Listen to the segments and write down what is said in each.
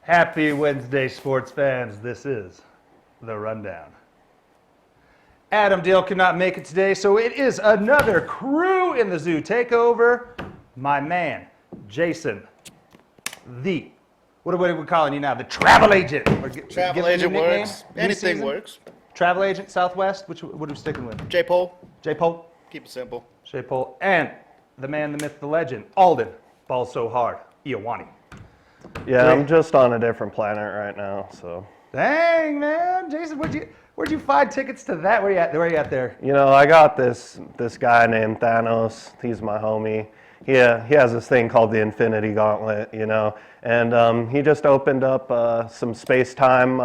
Happy Wednesday, sports fans. This is The Rundown. Adam Dale could not make it today, so it is another crew in the zoo takeover. My man, Jason, what are we calling you now? The travel agent. Travel agent works. Anything works. Travel agent, Southwest. What are we sticking with? J-Pole. J-Pole. Keep it simple. J-Pole. And the man, the myth, the legend, Alden. Ball so hard. Iowani. Yeah, I'm just on a different planet right now, so. Dang, man. Jason, where'd you find tickets to that? Where you at there? You know, I got this guy named Thanos. He's my homie. He has this thing called the Infinity Gauntlet, you know, and he just opened up some space-time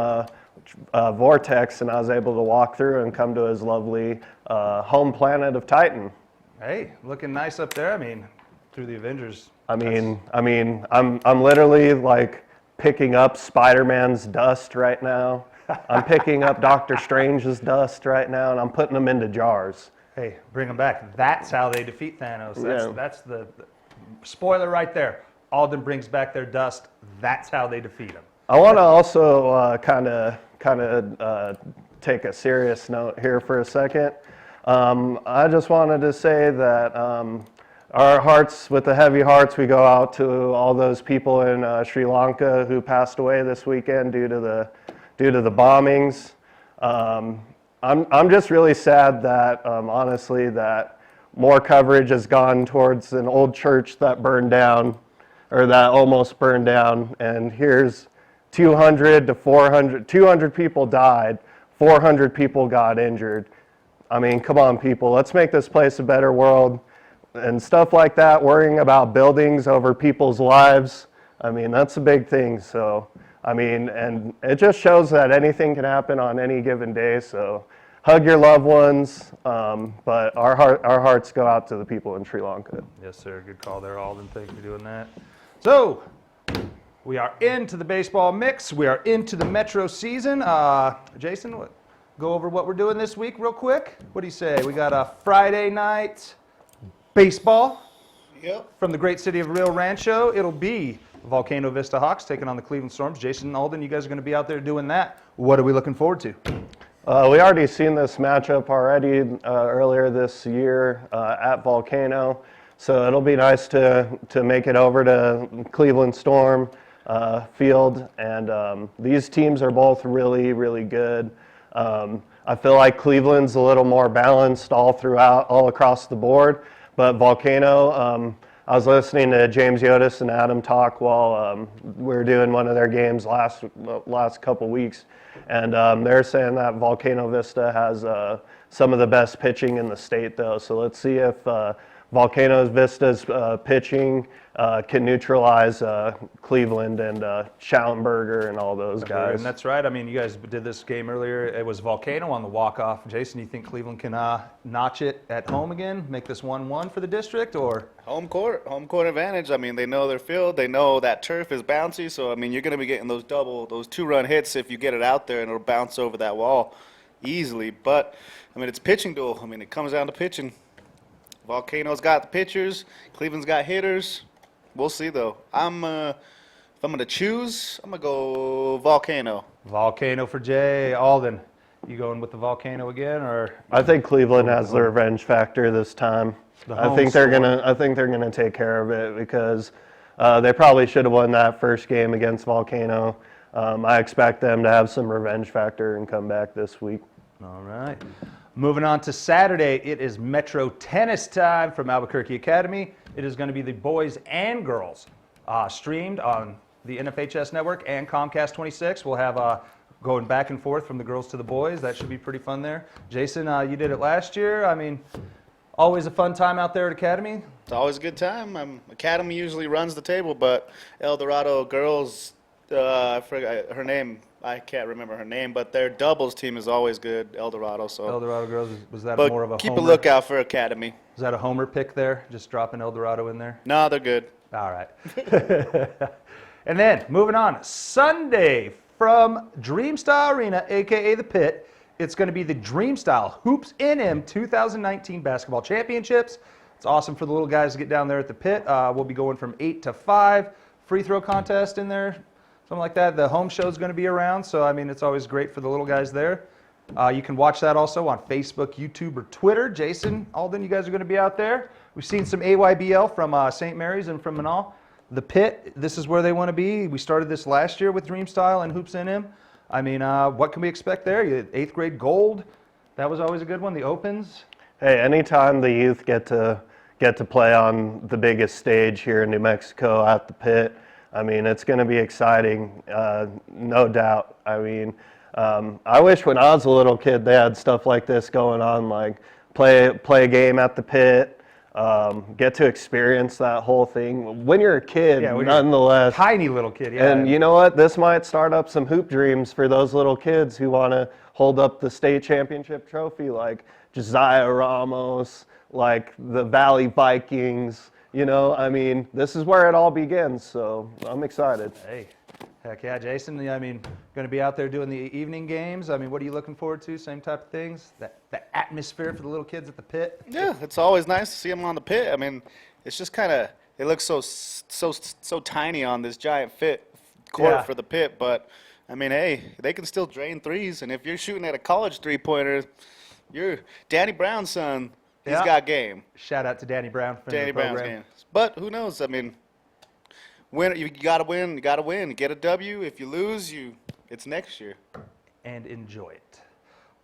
vortex, and I was able to walk through and come to his lovely home planet of Titan. Hey, looking nice up there. I mean, through the Avengers. I'm literally like picking up Spider-Man's dust right now. I'm picking up Doctor Strange's dust right now, and I'm putting them into jars. Hey, bring them back. That's how they defeat Thanos. Yeah. That's the spoiler right there. Alden brings back their dust. That's how they defeat him. I want to also kind of take a serious note here for a second. I just wanted to say that our hearts, with the heavy hearts, we go out to all those people in Sri Lanka who passed away this weekend due to the bombings. I'm just really sad that, honestly, that more coverage has gone towards an old church that burned down, or that almost burned down, and here's 200 people died, 400 people got injured. I mean, come on, people, let's make this place a better world. And stuff like that, worrying about buildings over people's lives, I mean, that's a big thing. So, I mean, and it just shows that anything can happen on any given day. So, hug your loved ones, but our hearts go out to the people in Sri Lanka. Yes, sir. Good call there, Alden. Thank you for doing that. So, we are into the baseball mix. We are into the Metro season. Jason, go over what we're doing this week real quick. What do you say? We got a Friday night baseball. Yep. From the great city of Rio Rancho. It'll be Volcano Vista Hawks taking on the Cleveland Storms. Jason and Alden, you guys are going to be out there doing that. What are we looking forward to? We already seen this matchup earlier this year at Volcano, so it'll be nice to make it over to Cleveland Storm field, and these teams are both really, really good. I feel like Cleveland's a little more balanced all across the board, but Volcano, I was listening to James Yotis and Adam talk while we were doing one of their games last couple weeks, and they're saying that Volcano Vista has some of the best pitching in the state, though. So let's see if Volcano Vista's pitching can neutralize Cleveland and Schallenberger and all those guys. And that's right. I mean, you guys did this game earlier. It was Volcano on the walk-off. Jason, you think Cleveland can notch it at home again, make this 1-1 for the district, or? Home court advantage. I mean, they know their field. They know that turf is bouncy. So, I mean, you're going to be getting those two-run hits if you get it out there, and it'll bounce over that wall easily. But, I mean, it's pitching duel. I mean, it comes down to pitching. Volcano's got the pitchers. Cleveland's got hitters. We'll see, though. If I'm going to choose, I'm going to go Volcano. Volcano for Jay. Alden, you going with the Volcano again, or? I think Cleveland has the revenge factor this time. I think they're gonna take care of it because they probably should have won that first game against Volcano. I expect them to have some revenge factor and come back this week. All right. Moving on to Saturday, it is Metro Tennis time from Albuquerque Academy. It is going to be the boys and girls streamed on the NFHS network and Comcast 26. We'll have going back and forth from the girls to the boys. That should be pretty fun there. Jason, you did it last year. I mean, always a fun time out there at Academy. It's always a good time. Academy usually runs the table, but El Dorado girls, I forgot her name. I can't remember her name, but their doubles team is always good, El Dorado. So El Dorado girls, was that but more of a keep homer? a lookout for Academy. Was that a homer pick there, just dropping El Dorado in there? No, they're good. All right. And then, moving on, Sunday from Dreamstyle Arena, a.k.a. The Pit, it's going to be the Dreamstyle Hoops NM 2019 Basketball Championships. It's awesome for the little guys to get down there at the Pit. We'll be going from 8 to 5. Free throw contest in there. something like that. The home show is going to be around, so I mean, it's always great for the little guys there. You can watch that also on Facebook, YouTube, or Twitter. Jason, Alden, you guys are going to be out there. We've seen some AYBL from St. Mary's and from Manal. The Pit, this is where they want to be. We started this last year with Dreamstyle and Hoops NM. I mean, what can we expect there? You had 8th grade gold. That was always a good one. The Opens. Hey, anytime the youth get to play on the biggest stage here in New Mexico at the Pit, I mean, it's going to be exciting, no doubt. I mean, I wish when I was a little kid they had stuff like this going on, like play a game at the Pit, get to experience that whole thing. When you're a kid, Yeah, when you're nonetheless. Tiny little kid, yeah. And you know what? This might start up some hoop dreams for those little kids who want to hold up the state championship trophy, like Josiah Ramos, like the Valley Vikings. You know, I mean, this is where it all begins, so I'm excited. Hey, heck yeah, Jason. I mean, going to be out there doing the evening games. I mean, what are you looking forward to? Same type of things? That atmosphere for the little kids at the Pit? Yeah, it's always nice to see them on the Pit. I mean, it's just kind of, it looks so tiny on this giant court Yeah. for the Pit, but I mean, hey, they can still drain threes, and if you're shooting at a college three-pointer, you're Danny Brown's son. He's Yeah. got game. Shout out to Danny Brown for Danny the Brown's program. game. But who knows? I mean, you gotta win. You gotta win. Get a W. If you lose, it's next year. And enjoy it.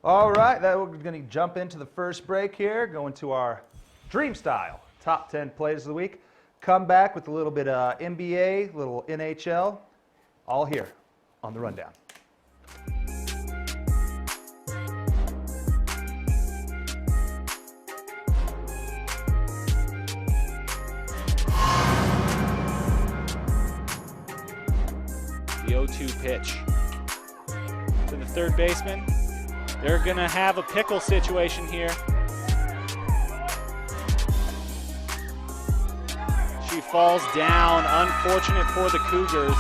All right, we're going to jump into the first break here, going to our Dream Style top 10 plays of the week. Come back with a little bit of NBA, a little NHL, all here on the Rundown. The 0-2 pitch to the third baseman. They're going to have a pickle situation here. She falls down. Unfortunate for the Cougars.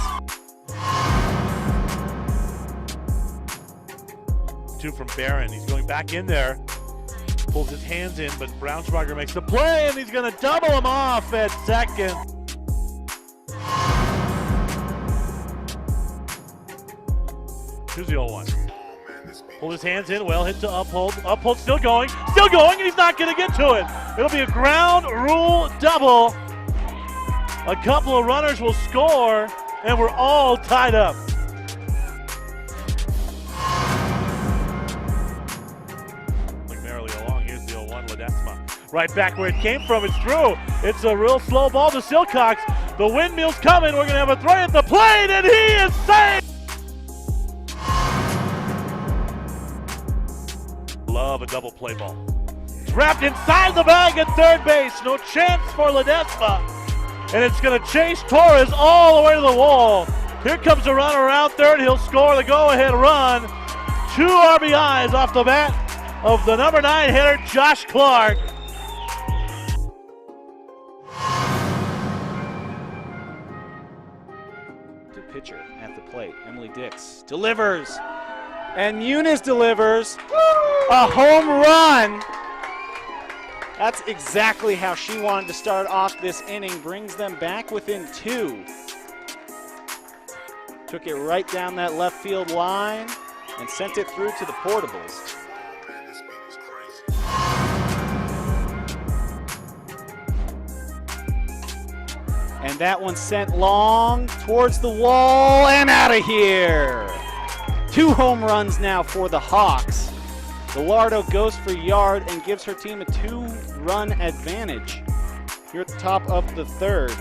Two from Barron. He's going back in there. Pulls his hands in, but Braunschweiger makes the play, and he's going to double him off at second. Here's the 0-1. Pulled his hands in, well hit to Uphold. Uphold still going, and he's not going to get to it. It'll be a ground rule double. A couple of runners will score, and we're all tied up. Merrily along, here's the 0-1, Ledesma. Right back where it came from, it's through. It's a real slow ball to Silcox. The windmill's coming, we're gonna have a throw at the plate, and he is safe! Love a double play ball. It's wrapped inside the bag at third base, no chance for Ledesma. And it's gonna chase Torres all the way to the wall. Here comes the runner around third, he'll score the go-ahead run. 2 RBIs off the bat of the number 9 hitter, Josh Clark. To pitcher at the plate, Emily Dix delivers. And Eunice delivers a home run. That's exactly how she wanted to start off this inning. Brings them back within 2. Took it right down that left field line and sent it through to the portables. And that one sent long towards the wall and out of here. 2 home runs now for the Hawks. Gallardo goes for yard and gives her team a 2-run advantage here at the top of the third.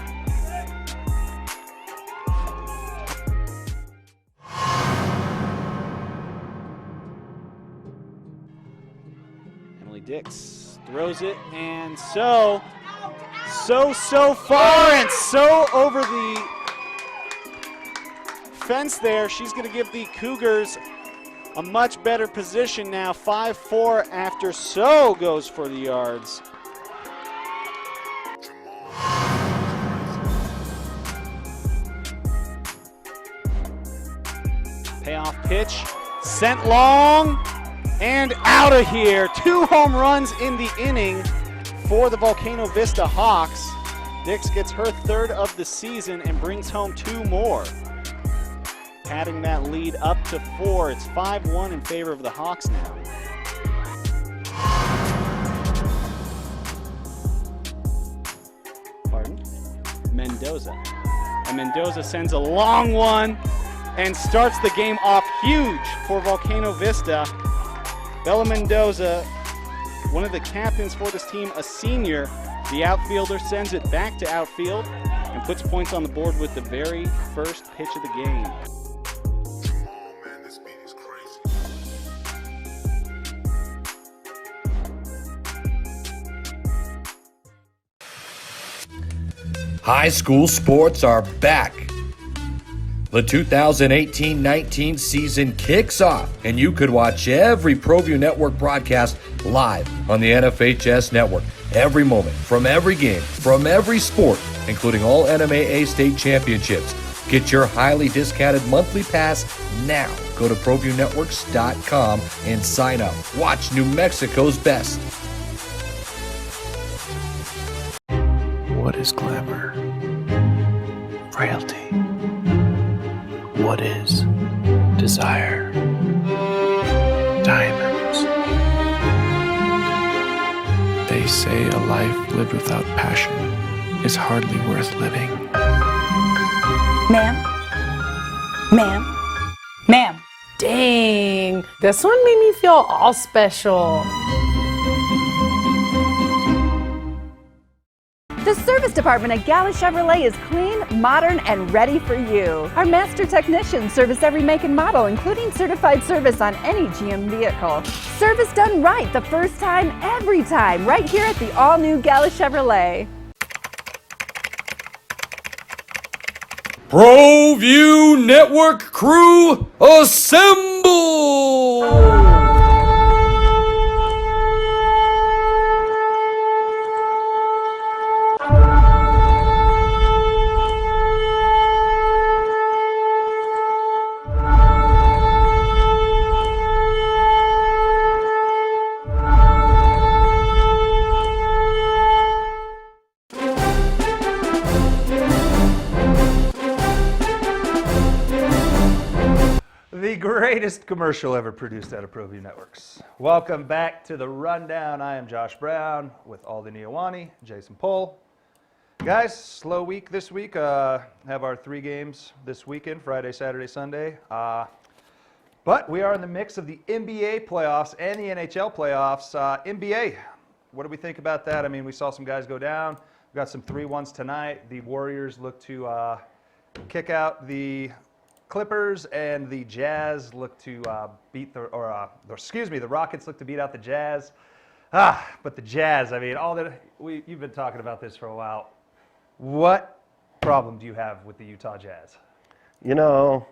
Emily Dix throws it, and so far and so over the fence there. She's going to give the Cougars a much better position now. 5-4 after So goes for the yards. Payoff pitch, sent long and out of here. 2 home runs in the inning for the Volcano Vista Hawks. Dix gets her 3rd of the season and brings home 2 more. padding that lead up to 4. It's 5-1 in favor of the Hawks now. Pardon? Mendoza. And Mendoza sends a long one and starts the game off huge for Volcano Vista. Bella Mendoza, one of the captains for this team, a senior. The outfielder sends it back to outfield and puts points on the board with the very first pitch of the game. High school sports are back. The 2018-19 season kicks off, and you could watch every ProView Network broadcast live on the NFHS Network. Every moment, from every game, from every sport, including all NMAA state championships. Get your highly discounted monthly pass now. Go to ProViewNetworks.com and sign up. Watch New Mexico's best. What is glamour? Frailty. What is desire? Diamonds. They say a life lived without passion is hardly worth living. Ma'am? Ma'am? Ma'am? Dang, this one made me feel all special. The service department at Gala Chevrolet is clean, modern, and ready for you. Our master technicians service every make and model, including certified service on any GM vehicle. Service done right the first time, every time, right here at the all-new Gala Chevrolet. ProView Network crew, assemble! The greatest commercial ever produced out of ProView Networks. Welcome back to the Rundown. I am Josh Brown with Aldi Niawani, Jason Pohl. Guys, slow week this week. Have our 3 games this weekend, Friday, Saturday, Sunday. But we are in the mix of the NBA playoffs and the NHL playoffs. NBA, what do we think about that? I mean, we saw some guys go down. We got some 3-1s tonight. The Warriors look to kick out the Clippers, and the Jazz look to the Rockets look to beat out the Jazz. But the Jazz, I mean, you've been talking about this for a while. What problem do you have with the Utah Jazz? You know,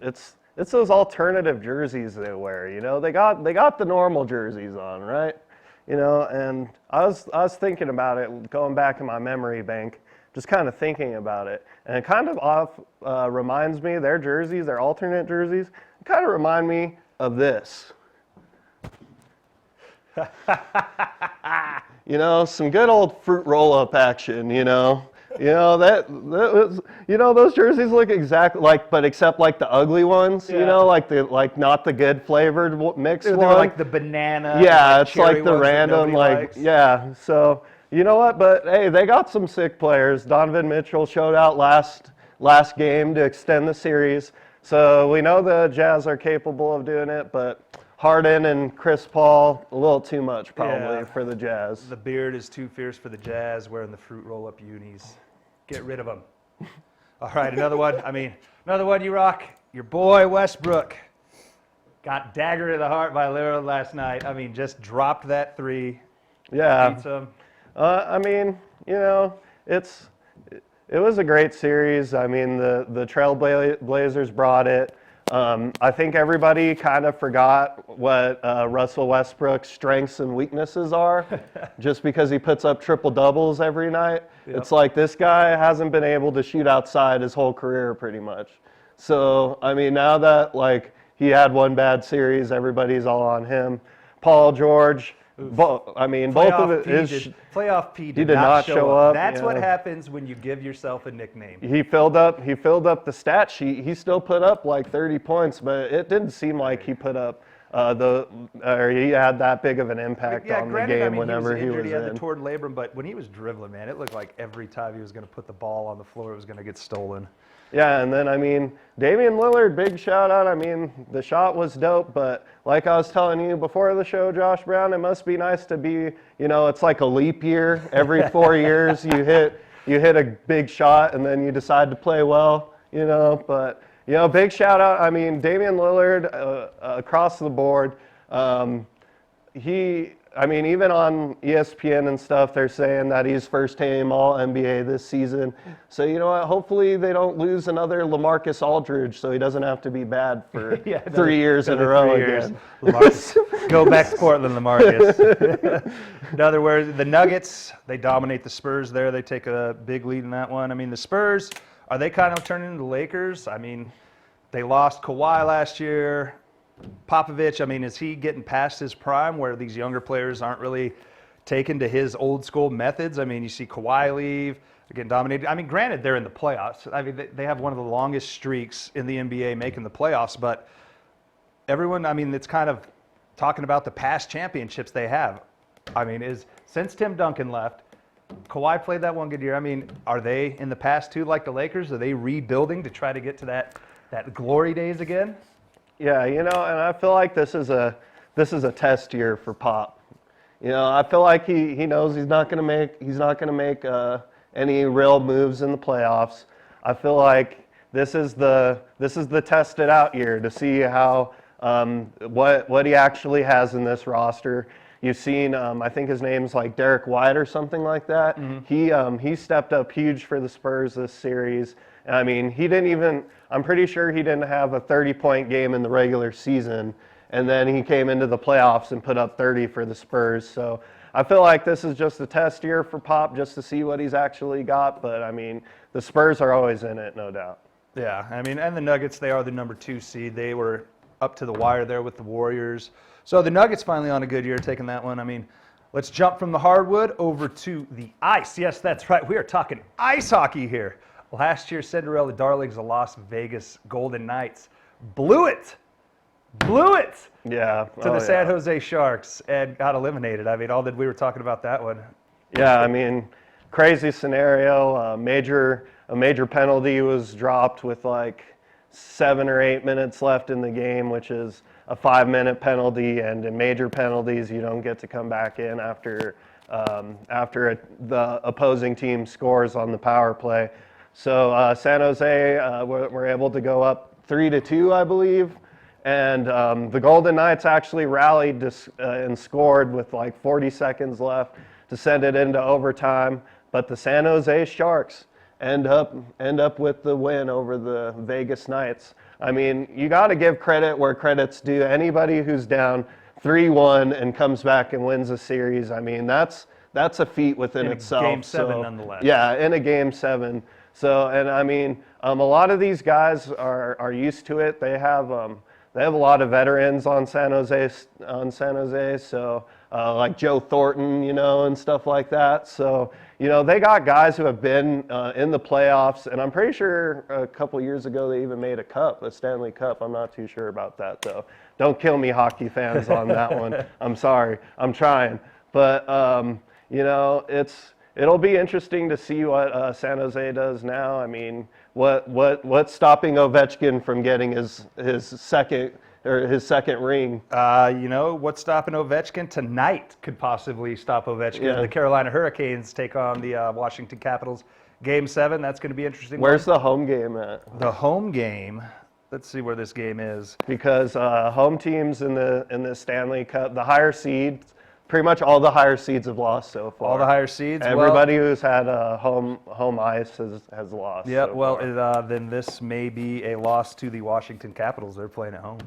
it's those alternative jerseys they wear. You know, they got the normal jerseys on, right? You know, and I was thinking about it, going back in my memory bank, just kind of thinking about it, and it kind of reminds me, their jerseys, their alternate jerseys, kind of remind me of this. You know, some good old fruit roll-up action. You know that was, you know, those jerseys look exactly like, but except like the ugly ones. Yeah. You know, like not the good flavored mixed one. Like the banana. Yeah, like it's like the random likes. Yeah. So. You know what? But hey, they got some sick players. Donovan Mitchell showed out last game to extend the series. So we know the Jazz are capable of doing it, but Harden and Chris Paul, a little too much probably for the Jazz. The beard is too fierce for the Jazz, wearing the fruit roll-up unis. Get rid of them. All right, another one you rock. Your boy Westbrook got daggered to the heart by Lillard last night. I mean, just dropped that 3. Yeah. Beats him. I mean, you know, it was a great series. I mean, the Trailblazers brought it. I think everybody kind of forgot what Russell Westbrook's strengths and weaknesses are just because he puts up triple doubles every night. Yep. It's like this guy hasn't been able to shoot outside his whole career pretty much. So, I mean, now that like he had one bad series, everybody's all on him. Paul George, I mean, both of it is. Playoff P did did not show up, That's what yeah. happens when you give yourself a nickname. He filled up the stat sheet. He still put up like 30 points, but it didn't seem like he put up or he had that big of an impact on the granted, game whenever he was injured, he had in. the torn labrum, but when he was dribbling, man, it looked like every time he was going to put the ball on the floor, it was going to get stolen. Yeah, and then, I mean, Damian Lillard, big shout out. I mean, the shot was dope, but like I was telling you before the show, Josh Brown, it must be nice to be, it's like a leap year. Every 4 years you hit a big shot and then you decide to play well, but, big shout out. I mean, Damian Lillard, across the board, even on ESPN and stuff, they're saying that he's first team All-NBA this season. So, you know what? Hopefully they don't lose another LaMarcus Aldridge so he doesn't have to be bad for 3 years in a row again. Go back to Portland, LaMarcus. In other words, the Nuggets, they dominate the Spurs there. They take a big lead in that one. I mean, the Spurs, are they kind of turning into the Lakers? I mean, they lost Kawhi last year. Popovich, I mean, is he getting past his prime where these younger players aren't really taken to his old school methods? I mean, you see Kawhi leave, they're getting dominated. I mean, granted, they're in the playoffs. I mean, they have one of the longest streaks in the NBA making the playoffs, but everyone, I mean, it's kind of talking about the past championships they have. I mean, since Tim Duncan left, Kawhi played that one good year. I mean, are they in the past too like the Lakers? Are they rebuilding to try to get to that glory days again? Yeah, and I feel like this is a test year for Pop. I feel like he knows he's not going to make any real moves in the playoffs. I feel like this is the tested out year to see how what he actually has in this roster. You've seen, I think his name's like Derek White or something like that. Mm-hmm. He stepped up huge for the Spurs this series. I mean, I'm pretty sure he didn't have a 30-point game in the regular season, and then he came into the playoffs and put up 30 for the Spurs. So I feel like this is just a test year for Pop just to see what he's actually got. But, I mean, the Spurs are always in it, no doubt. Yeah, I mean, and the Nuggets, they are the number 2 seed. They were up to the wire there with the Warriors. So the Nuggets finally on a good year, taking that one. I mean, let's jump from the hardwood over to the ice. Yes, that's right. We are talking ice hockey here. Last year, Cinderella Darlings, the Las Vegas Golden Knights, blew it Yeah. to the San Jose Sharks and got eliminated. I mean, we were talking about that one. Yeah, I mean, crazy scenario. A major penalty was dropped with like 7 or 8 minutes left in the game, which is a 5-minute penalty. And in major penalties, you don't get to come back in after the opposing team scores on the power play. So San Jose were able to go up 3-2, I believe. And the Golden Knights actually rallied and scored with like 40 seconds left to send it into overtime. But the San Jose Sharks end up with the win over the Vegas Knights. I mean, you got to give credit where credit's due. Anybody who's down 3-1 and comes back and wins a series, I mean, that's a feet within itself. Game 7, nonetheless. Yeah, in a Game 7. So, and I mean, a lot of these guys are used to it. They have a lot of veterans on San Jose. So, like Joe Thornton, and stuff like that. So, they got guys who have been in the playoffs, and I'm pretty sure a couple years ago they even made a Stanley Cup. I'm not too sure about that, though. Don't kill me, hockey fans, on that one. I'm sorry. I'm trying. But, it'll be interesting to see what San Jose does now. I mean, what's stopping Ovechkin from getting his second ring? What's stopping Ovechkin tonight could possibly stop Ovechkin. Yeah. The Carolina Hurricanes take on the Washington Capitals. Game 7, that's going to be interesting. Where's the home game at? The home game? Let's see where this game is. Because home teams in the Stanley Cup, the higher seeds, pretty much all the higher seeds have lost so far. All the higher seeds? Everybody who's had home ice has lost. Yeah, so then this may be a loss to the Washington Capitals. They're playing at home.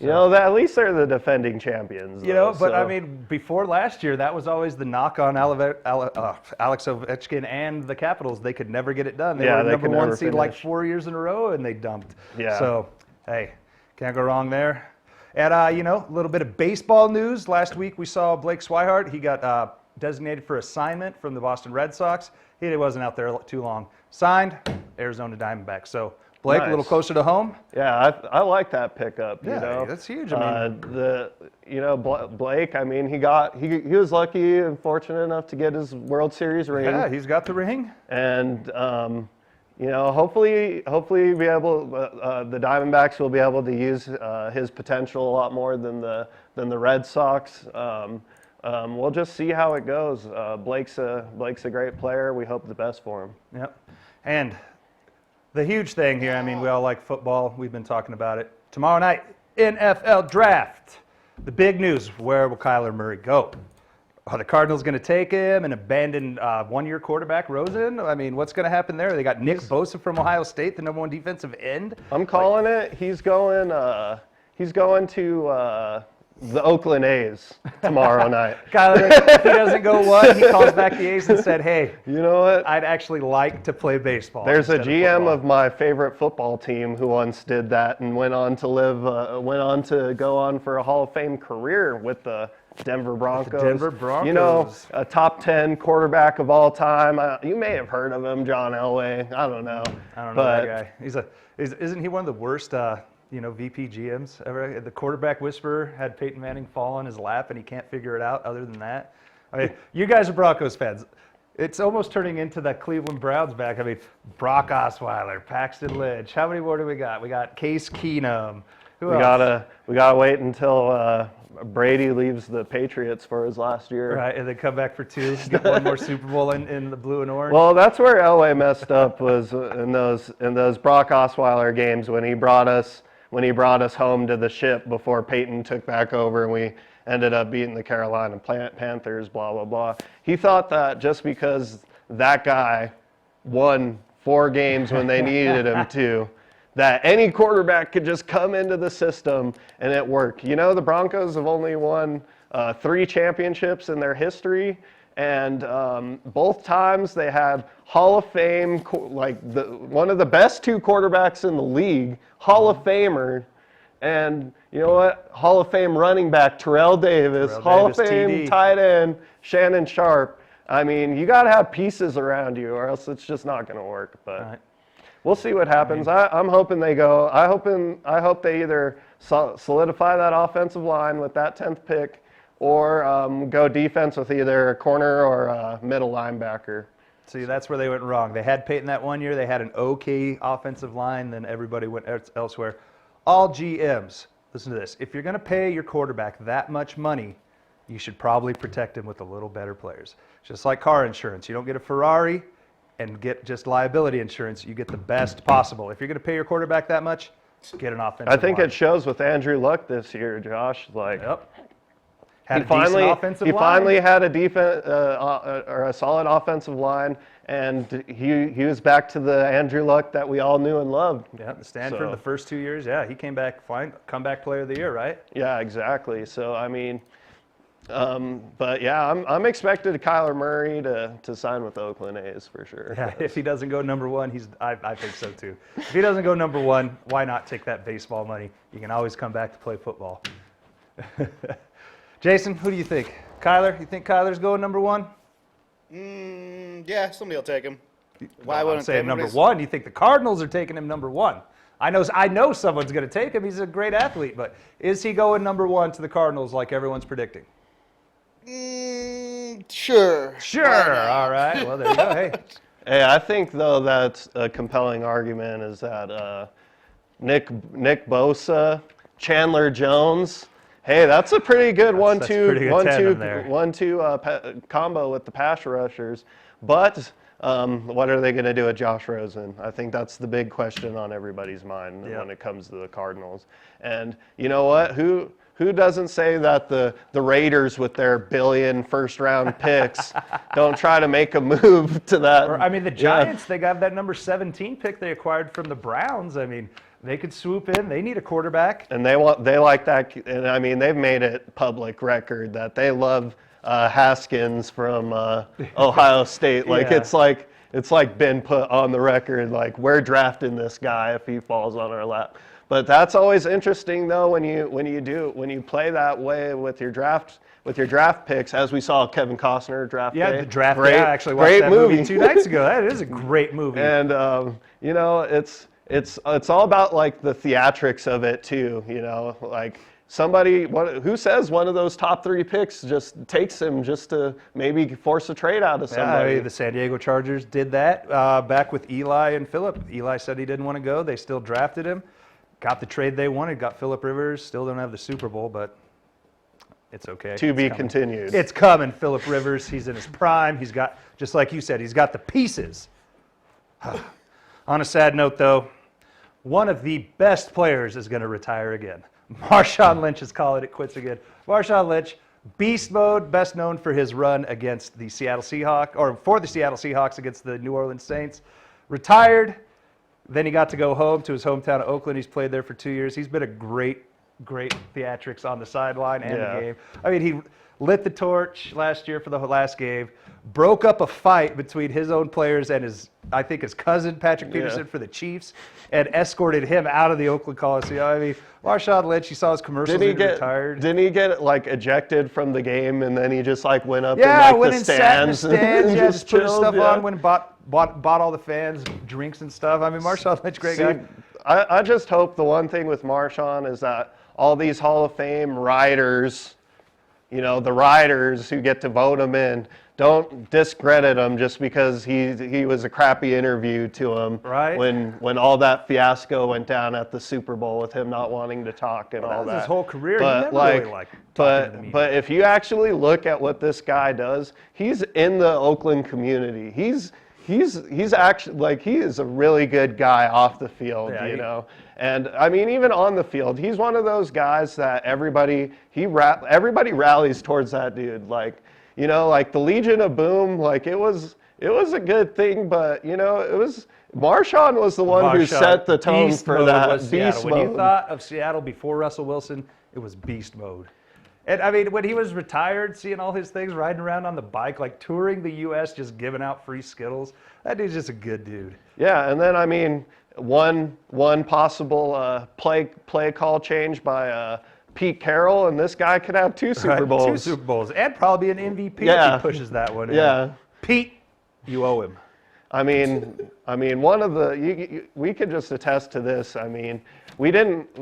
At least they're the defending champions. I mean, before last year, that was always the knock on Alex Ovechkin and the Capitals. They could never get it done. They were number 1 seed like 4 years in a row, and they dumped. Yeah. So, hey, can't go wrong there. And, a little bit of baseball news. Last week we saw Blake Swihart. He got designated for assignment from the Boston Red Sox. He wasn't out there too long. Signed, Arizona Diamondbacks. So, Blake, a little Nice. closer to home. Yeah, I like that pickup. Yeah, you know? that's huge. I mean, Blake. I mean, he was lucky and fortunate enough to get his World Series ring. yeah, he's got the ring. And hopefully be able the Diamondbacks will be able to use his potential a lot more than the Red Sox. We'll just see how it goes. Blake's a great player. We hope the best for him. Yep. And the huge thing here, I mean, we all like football. We've been talking about it. Tomorrow night, NFL Draft. The big news, where will Kyler Murray go? Are the Cardinals going to take him and abandon one-year quarterback Rosen? I mean, what's going to happen there? They got Nick Bosa from Ohio State, the #1 defensive end. I'm calling it. He's going to the Oakland A's tomorrow night. Kyler, if he doesn't go what? He calls back the A's and said, hey, You know what? I'd actually like to play baseball. There's a instead GM football." of my favorite football team who once did that and went on to go on for a Hall of Fame career with the Denver Broncos. Denver Broncos. You know, a top 10 quarterback of all time. You may have heard of him, John Elway. I don't know. I don't know But that guy. Isn't he one of the worst, VP GMs ever? The quarterback whisperer had Peyton Manning fall on his lap, and he can't figure it out. Other than that, I mean, you guys are Broncos fans. It's almost turning into that Cleveland Browns back. I mean, Brock Osweiler, Paxton Lynch. How many more do we got? We got Case Keenum. Who else? we gotta wait until Brady leaves the Patriots for his last year. Right, and then come back for 2. Get one more Super Bowl in the blue and orange. Well, that's where Elway messed up, was in those Brock Osweiler games when he brought us home to the ship before Peyton took back over and we ended up beating the Carolina Panthers, blah, blah, blah. He thought that just because that guy won 4 games when they needed him to, that any quarterback could just come into the system and it worked. You know, the Broncos have only won 3 championships in their history, and both times they had Hall of Fame, one of the best 2 quarterbacks in the league, Hall of Famer, and you know what? Hall of Fame running back Terrell Davis, Hall of Fame TD. tight end Shannon Sharp. I mean, you got to have pieces around you, or else it's just not going to work. But Right. we'll see what happens. I'm hoping they go. I hope they either solidify that offensive line with that 10th pick, or go defense with either a corner or a middle linebacker. See, that's where they went wrong. They had Peyton that one year. They had an okay offensive line. Then everybody went elsewhere. All GMs, listen to this. If you're going to pay your quarterback that much money, you should probably protect him with a little better players. Just like car insurance. You don't get a Ferrari and get just liability insurance. You get the best possible. If you're going to pay your quarterback that much, get an offensive I think line. it shows with Andrew Luck this year, Josh. Like, Yep. Had he a decent finally offensive line. finally had a defense or a solid offensive line, and he was back to the Andrew Luck that we all knew and loved. Yeah, Stanford So- the first 2 years. Yeah, he came back fine. Comeback player of the year, right? Yeah, exactly. So I mean, but yeah, I'm expecting Kyler Murray to sign with the Oakland A's for sure. Yeah, if he doesn't go #1, I think so too. If he doesn't go #1, why not take that baseball money? You can always come back to play football. Jason, who do you think? Kyler? You think Kyler's going #1? Yeah, somebody will take him. Why I'm wouldn't saying everybody's- #1. You think the Cardinals are taking him #1? I know someone's going to take him. He's a great athlete, but is he going #1 to the Cardinals like everyone's predicting? Sure. Sure. All right. Well, there you go. Hey. Hey, I think though that's a compelling argument is that Nick Bosa, Chandler Jones. Hey, that's a pretty good That's pretty good tandem there. 1-2 combo with the pass rushers. But what are they going to do with Josh Rosen? I think that's the big question on everybody's mind Yeah. when it comes to the Cardinals. And you know what? Who doesn't say that the Raiders with their billion first-round picks don't try to make a move to that? Or, I mean, the Yeah. Giants, they got that number 17 pick they acquired from the Browns. I mean, they could swoop in. They need a quarterback. And they like that, and I mean they've made it public record that they love Haskins from Ohio State. Like Yeah. it's like been put on the record like we're drafting this guy if he falls on our lap. But that's always interesting though when you play that way with your draft picks, as we saw Kevin Costner draft Yeah, day. the draft. Great, I actually watched great that movie 2 nights ago. That is a great movie. And you know, it's all about like the theatrics of it too. You know, like who says one of those top 3 picks just takes him just to maybe force a trade out of Yeah, somebody. the San Diego Chargers did that back with Eli and Phillip. Eli said he didn't want to go. They still drafted him. Got the trade they wanted. Got Phillip Rivers. Still don't have the Super Bowl, but it's okay. To be continued. It's coming. Phillip Rivers. He's in his prime. He's got, just like you said, he's got the pieces. On a sad note, though, one of the best players is going to retire again. Marshawn Lynch is calling it quits again. Marshawn Lynch, beast mode, best known for his run against the Seattle Seahawks, or for the Seattle Seahawks against the New Orleans Saints. Retired. Then he got to go home to his hometown of Oakland. He's played there for 2 years. He's been a great theatrics on the sideline and the game. I mean, he lit the torch last year for the last game, broke up a fight between his own players and his cousin, Patrick Peterson, for the Chiefs, and escorted him out of the Oakland Coliseum. I mean, Marshawn Lynch, you saw his commercials, retired. Didn't he get like ejected from the game and then he just like went up Yeah, in like went the and sat in the stands? stands. Yeah, just put his chilled, stuff yeah. on, went and bought all the fans drinks and stuff. I mean, Marshawn Lynch, great guy. I just hope the one thing with Marshawn is that all these Hall of Fame riders, you know, the riders who get to vote him in, don't discredit him just because he was a crappy interview to him. Right. When all that fiasco went down at the Super Bowl with him not wanting to talk and all That was that. his whole career. He But never like, really liked talking to the media. but if you actually look at what this guy does, he's in the Oakland community. He's actually like he is a really good guy off the field, Yeah, you know. And I mean, even on the field, he's one of those guys that everybody rallies towards that dude. Like, you know, like the Legion of Boom, like it was a good thing, but you know, Marshawn was the one who set the tone Beast for mode that was beast Seattle. When you mode. thought of Seattle before Russell Wilson, it was beast mode. And I mean, when he was retired, seeing all his things, riding around on the bike, like touring the U.S., just giving out free Skittles, that dude's just a good dude. Yeah, and then I mean, one possible play call change by Pete Carroll, and this guy could have 2 Super Bowls. 2 Super Bowls, and probably an MVP Yeah. if he pushes that one. Yeah. Pete, you owe him. I mean, one of the we could just attest to this. I mean,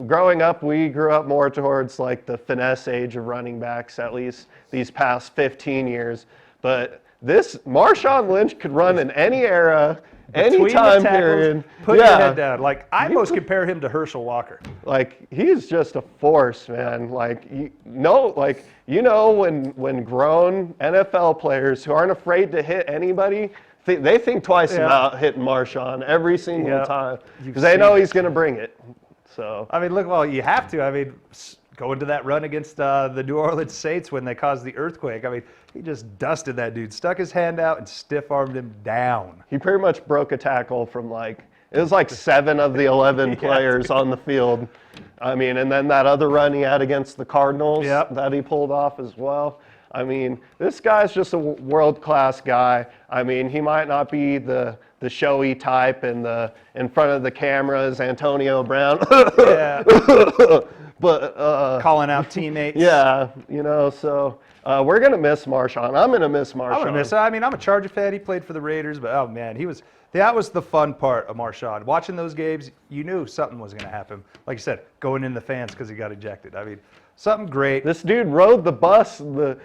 growing up, we grew up more towards like the finesse age of running backs, at least these past 15 years. But this Marshawn Lynch could run in any era, any Between the time tackles, period. Put your head down. Like, I most compare him to Herschel Walker. Like, he's just a force, man. Like, when grown NFL players who aren't afraid to hit anybody, they think twice about hitting Marshawn every single time because they know he's going to bring it. So I mean, look, well, you have to. I mean, go into that run against the New Orleans Saints when they caused the earthquake. I mean, he just dusted that dude, stuck his hand out, and stiff-armed him down. he pretty much broke a tackle from it was like 7 of the 11 players on the field. I mean, and then that other run he had against the Cardinals that he pulled off as well. I mean, this guy's just a world-class guy. I mean, he might not be the showy type in front of the cameras, Antonio Brown. Yeah. But calling out teammates. yeah, you know, so we're gonna miss Marshawn. I'm gonna miss Marshawn. I'm gonna miss. I mean, I'm a Charger fan. He played for the Raiders, but oh man, that was the fun part of Marshawn. Watching those games, you knew something was gonna happen. Like you said, going in the fans because he got ejected. I mean, something great. This dude rode the bus, the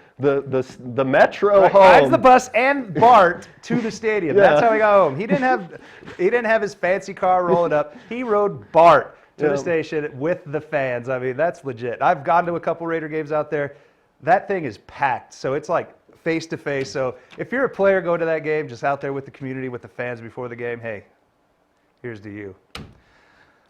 metro home. Rides the bus and BART to the stadium. That's how he got home. He didn't have his fancy car rolling up. He rode BART to the station with the fans. I mean, that's legit. I've gone to a couple Raider games out there. That thing is packed. So it's like face to face. So if you're a player going to that game, just out there with the community, with the fans before the game, hey, here's to you.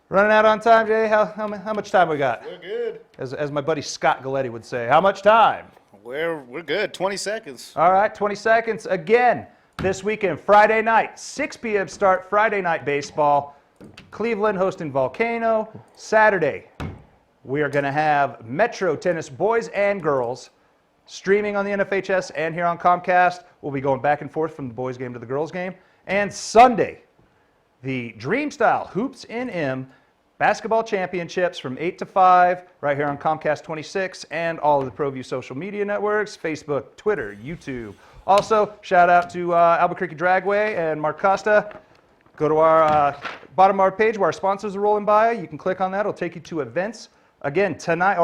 Running out on time, Jay? How much time we got? We're good. As my buddy Scott Galletti would say, how much time? We're good. 20 seconds. All right, 20 seconds. Again, this weekend, Friday night, 6 p.m. start, Friday night baseball. Cleveland hosting Volcano. Saturday, we are going to have Metro Tennis boys and girls streaming on the NFHS and here on Comcast. We'll be going back and forth from the boys game to the girls game. And Sunday, the Dream Style Hoops in M basketball championships from 8 to 5 right here on Comcast 26 and all of the ProView social media networks, Facebook, Twitter, YouTube. Also, shout out to Albuquerque Dragway and Mark Costa. Go to our bottom of our page where our sponsors are rolling by. You can click on that. It'll take you to events. Again, Sunday,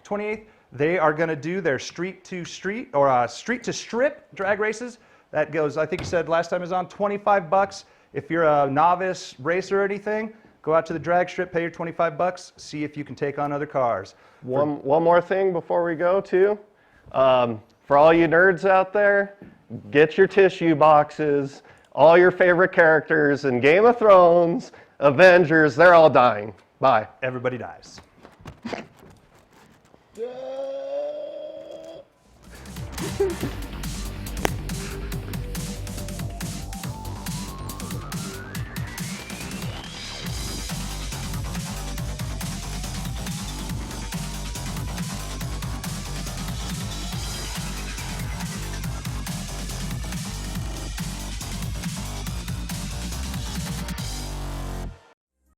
28th, they are going to do their street to strip drag races. That goes, I think you said last time it was on, $25. If you're a novice racer or anything, go out to the drag strip, pay your $25, see if you can take on other cars. One more thing before we go too. For all you nerds out there, get your tissue boxes. All your favorite characters in Game of Thrones, Avengers, they're all dying. Bye. Everybody dies. Yeah.